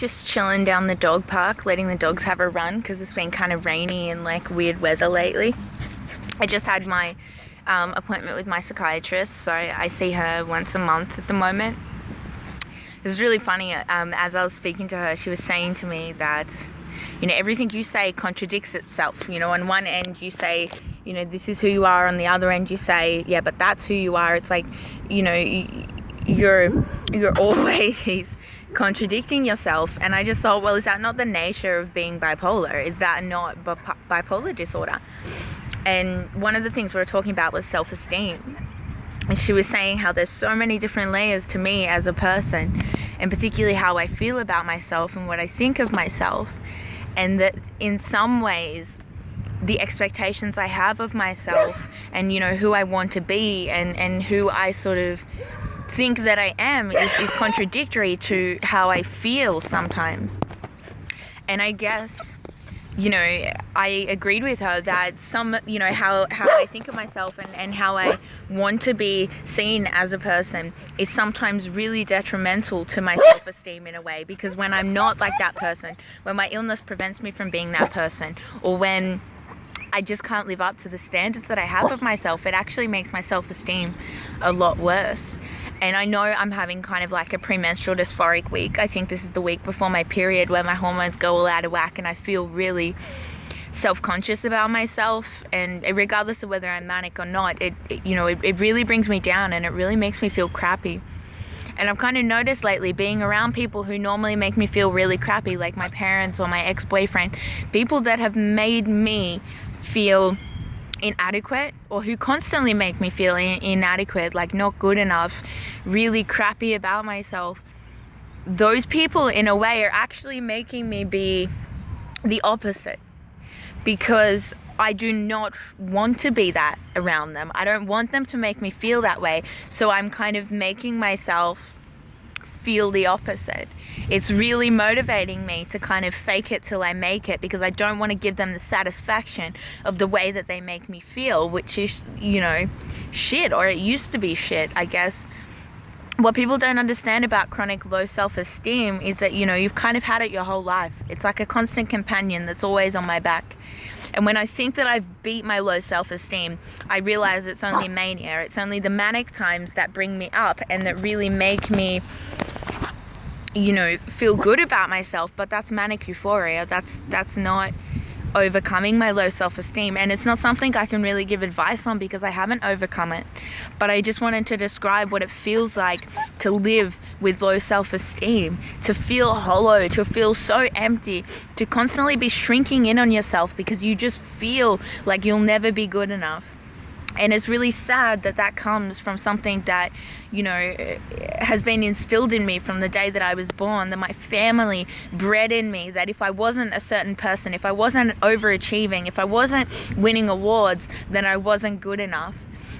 Just chilling down the dog park, letting the dogs have a run because it's been kind of rainy and like weird weather lately. I just had my appointment with my psychiatrist, so I see her once a month at the moment. It was really funny. As I was speaking to her, she was saying to me that, everything you say contradicts itself. On one end you say, this is who you are. On the other end you say, yeah, but that's who you are. It's like, you're always contradicting yourself. And I just thought, well, is that not the nature of being bipolar? Is that not bipolar disorder? And one of the things we were talking about was self-esteem. And she was saying how there's so many different layers to me as a person, and particularly how I feel about myself and what I think of myself. And that in some ways, the expectations I have of myself and, who I want to be and who I sort of think that I am is contradictory to how I feel sometimes. And I guess, I agreed with her that how I think of myself and how I want to be seen as a person is sometimes really detrimental to my self-esteem in a way, because when I'm not like that person, when my illness prevents me from being that person, or when I just can't live up to the standards that I have of myself, it actually makes my self-esteem a lot worse. And I know I'm having kind of like a premenstrual dysphoric week. I think this is the week before my period where my hormones go all out of whack and I feel really self-conscious about myself. And regardless of whether I'm manic or not, it really brings me down and it really makes me feel crappy. And I've kind of noticed lately, being around people who normally make me feel really crappy, like my parents or my ex-boyfriend, people that have made me feel inadequate, or who constantly make me feel inadequate, like not good enough, really crappy about myself. Those people in a way are actually making me be the opposite, because I do not want to be that around them. I don't want them to make me feel that way, so I'm kind of making myself feel the opposite. It's really motivating me to kind of fake it till I make it, because I don't want to give them the satisfaction of the way that they make me feel, which is, shit, or it used to be shit, I guess. What people don't understand about chronic low self-esteem is that, you've kind of had it your whole life. It's like a constant companion that's always on my back. And when I think that I've beat my low self-esteem, I realize it's only mania. It's only the manic times that bring me up and that really make me, feel good about myself. But that's manic euphoria. That's not overcoming my low self-esteem, and it's not something I can really give advice on because I haven't overcome it. But I just wanted to describe what it feels like to live with low self-esteem, to feel hollow, to feel so empty, to constantly be shrinking in on yourself because you just feel like you'll never be good enough. And it's really sad that comes from something that, has been instilled in me from the day that I was born, that my family bred in me, that if I wasn't a certain person, if I wasn't overachieving, if I wasn't winning awards, then I wasn't good enough.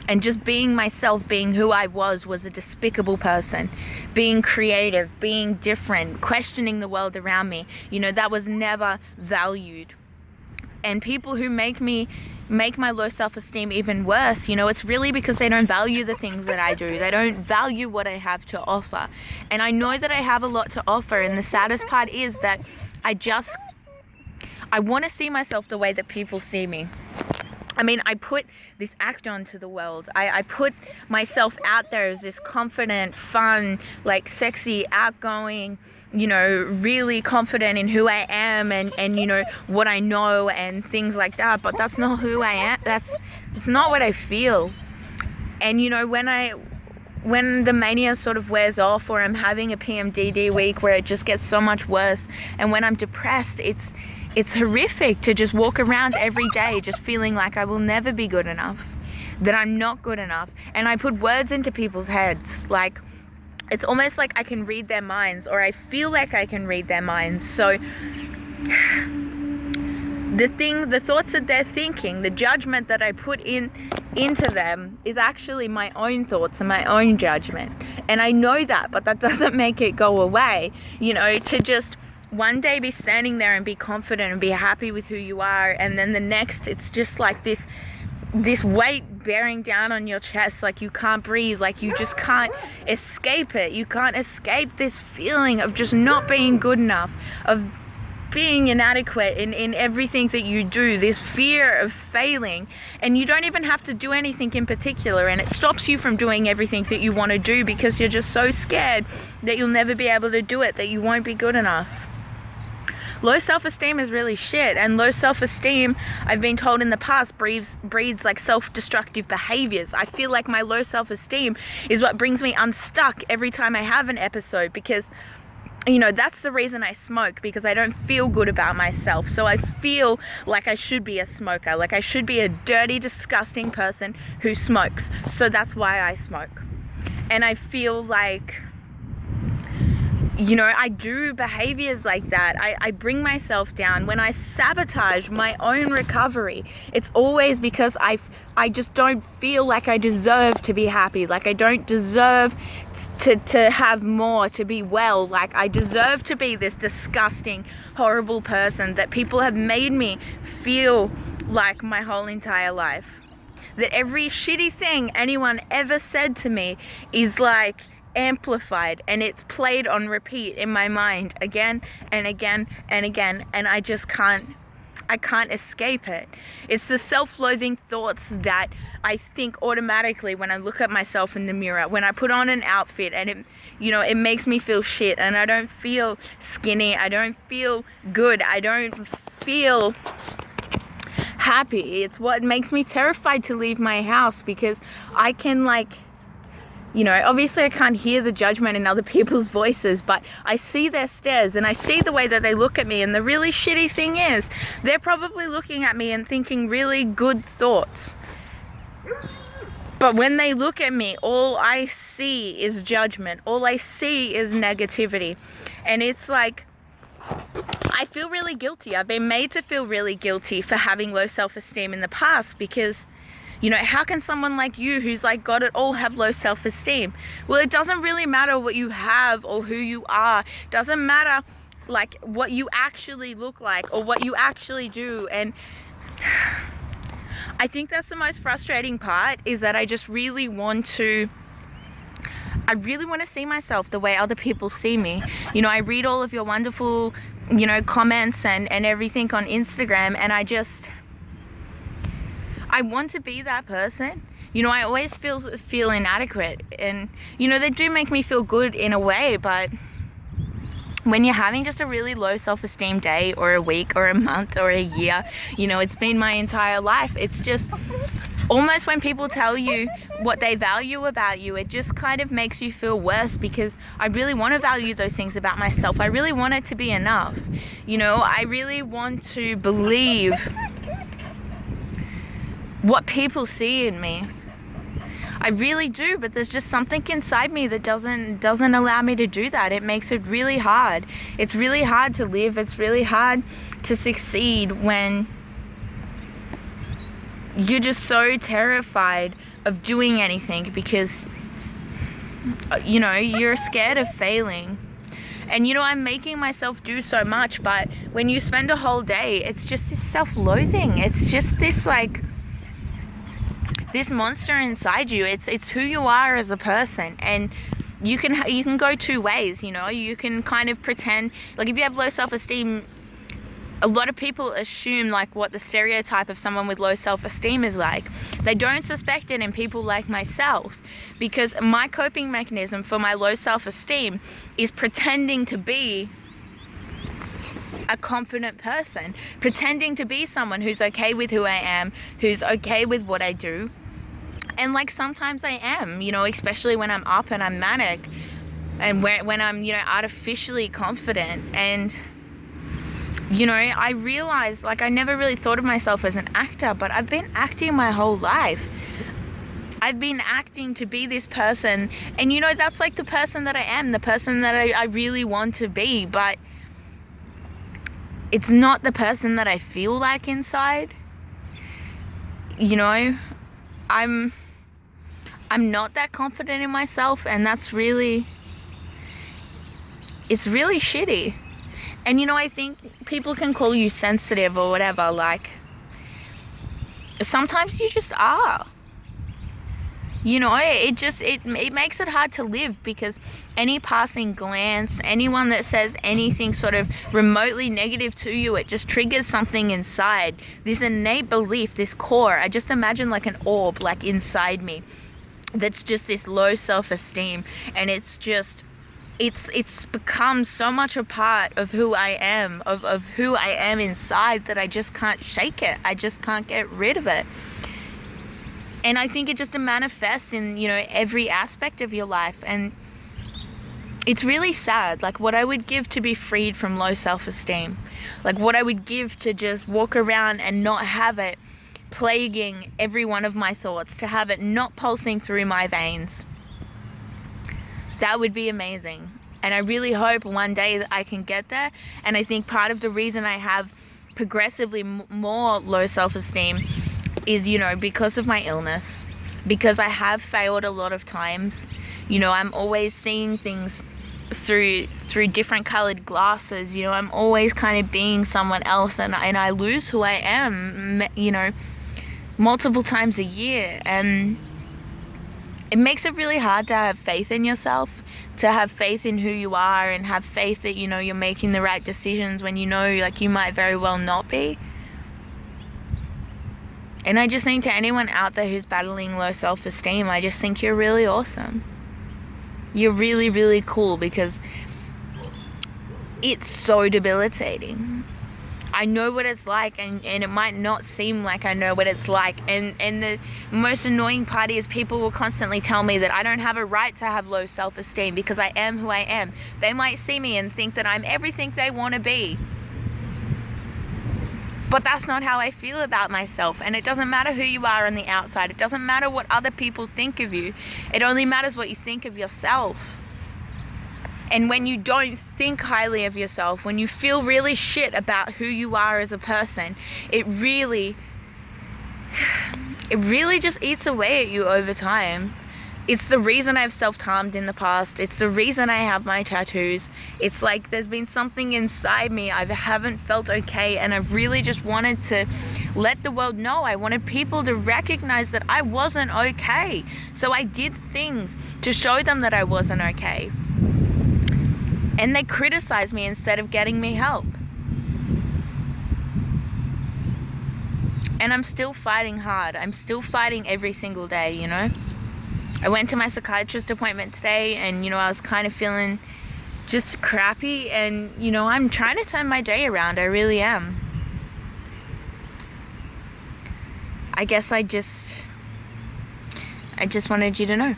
And just being myself, being who I was a despicable person. Being creative, being different, questioning the world around me, that was never valued. And people who make my low self-esteem even worse, it's really because they don't value the things that I do. They don't value what I have to offer. And I know that I have a lot to offer, and the saddest part is that I want to see myself the way that people see me. I mean, I put this act onto the world. I put myself out there as this confident, fun, like sexy, outgoing, really confident in who I am and what I know and things like that. But that's not who I am. It's not what I feel. And when the mania sort of wears off, or I'm having a PMDD week where it just gets so much worse, and when I'm depressed, it's horrific to just walk around every day just feeling like I will never be good enough, that I'm not good enough. And I put words into people's heads, like it's almost like I can read their minds, or I feel like I can read their minds. So the thoughts that they're thinking, the judgment that I put into them is actually my own thoughts and my own judgment. And I know that, but that doesn't make it go away. To just one day be standing there and be confident and be happy with who you are, and then the next it's just like this weight bearing down on your chest, like you can't breathe, like you just can't escape it. You can't escape this feeling of just not being good enough, of being inadequate in everything that you do, this fear of failing. And you don't even have to do anything in particular, and it stops you from doing everything that you want to do because you're just so scared that you'll never be able to do it, that you won't be good enough. Low self-esteem is really shit, and low self-esteem, I've been told in the past, breeds like self-destructive behaviors. I feel like my low self-esteem is what brings me unstuck every time I have an episode, because you know, that's the reason I smoke, because I don't feel good about myself. So I feel like I should be a smoker, like I should be a dirty, disgusting person who smokes. So that's why I smoke. And I feel like, you know, I do behaviors like that. I bring myself down. When I sabotage my own recovery, it's always because I just don't feel like I deserve to be happy. Like I don't deserve to have more, to be well. Like I deserve to be this disgusting, horrible person that people have made me feel like my whole entire life. That every shitty thing anyone ever said to me is like amplified, and it's played on repeat in my mind again and again and again, and I can't escape it. It's the self-loathing thoughts that I think automatically when I look at myself in the mirror, when I put on an outfit and it, you know, it makes me feel shit, and I don't feel skinny, I don't feel good, I don't feel happy. It's what makes me terrified to leave my house, because I can, like, you know, obviously I can't hear the judgment in other people's voices, but I see their stares and I see the way that they look at me. And the really shitty thing is, they're probably looking at me and thinking really good thoughts. But when they look at me, all I see is judgment. All I see is negativity. And it's like, I feel really guilty. I've been made to feel really guilty for having low self-esteem in the past, because you know, how can someone like you who's like got it all have low self-esteem? Well, it doesn't really matter what you have or who you are. It doesn't matter like what you actually look like or what you actually do. And I think that's the most frustrating part, is that I just really want to see myself the way other people see me. You know, I read all of your wonderful, you know, comments and everything on Instagram, and I want to be that person. You know, I always feel inadequate, and you know, they do make me feel good in a way, but when you're having just a really low self-esteem day or a week or a month or a year, you know, it's been my entire life. It's just almost when people tell you what they value about you, it just kind of makes you feel worse, because I really want to value those things about myself. I really want it to be enough. You know, I really want to believe what people see in me. I really do, but there's just something inside me that doesn't allow me to do that. It makes it really hard. It's really hard to live. It's really hard to succeed when you're just so terrified of doing anything, because you know, you're scared of failing. And you know, I'm making myself do so much, but when you spend a whole day, it's just this self-loathing. It's just this like this monster inside you. It's who you are as a person, and you can go two ways. You know, you can kind of pretend like, if you have low self-esteem, a lot of people assume like what the stereotype of someone with low self-esteem is like. They don't suspect it in people like myself, because my coping mechanism for my low self-esteem is pretending to be a confident person, pretending to be someone who's okay with who I am, who's okay with what I do. And like sometimes I am, you know, especially when I'm up and I'm manic, and when I'm, you know, artificially confident. And you know, I realized, like, I never really thought of myself as an actor, but I've been acting my whole life. I've been acting to be this person, and you know, that's like the person that I am, the person that I really want to be, but it's not the person that I feel like inside. You know, I'm not that confident in myself, and that's really, it's really shitty. And you know, I think people can call you sensitive or whatever, like, sometimes you just are. You know, it makes it hard to live, because any passing glance, anyone that says anything sort of remotely negative to you, it just triggers something inside, this innate belief, this core. I just imagine like an orb like inside me that's just this low self-esteem, and it's just it's become so much a part of who I am, of who I am inside, that I just can't shake it. I just can't get rid of it. And I think it just manifests in, you know, every aspect of your life. And it's really sad, like what I would give to be freed from low self-esteem, like what I would give to just walk around and not have it plaguing every one of my thoughts, to have it not pulsing through my veins. That would be amazing. And I really hope one day that I can get there. And I think part of the reason I have progressively more low self-esteem is, you know, because of my illness, because I have failed a lot of times. You know, I'm always seeing things through different colored glasses. You know, I'm always kind of being someone else, and I lose who I am, you know, multiple times a year. And it makes it really hard to have faith in yourself, to have faith in who you are, and have faith that, you know, you're making the right decisions when you know, like, you might very well not be. And I just think to anyone out there who's battling low self-esteem, I just think you're really awesome. You're really, really cool, because it's so debilitating. I know what it's like, and it might not seem like I know what it's like. And the most annoying part is people will constantly tell me that I don't have a right to have low self-esteem because I am who I am. They might see me and think that I'm everything they want to be. But that's not how I feel about myself. And it doesn't matter who you are on the outside. It doesn't matter what other people think of you. It only matters what you think of yourself. And when you don't think highly of yourself, when you feel really shit about who you are as a person, it really just eats away at you over time. It's the reason I've self-harmed in the past. It's the reason I have my tattoos. It's like there's been something inside me. I haven't felt okay, and I really just wanted to let the world know. I wanted people to recognize that I wasn't okay. So I did things to show them that I wasn't okay. And they criticized me instead of getting me help. And I'm still fighting hard. I'm still fighting every single day, you know? I went to my psychiatrist appointment today, and, you know, I was kind of feeling just crappy, and, you know, I'm trying to turn my day around. I really am. I guess I just wanted you to know.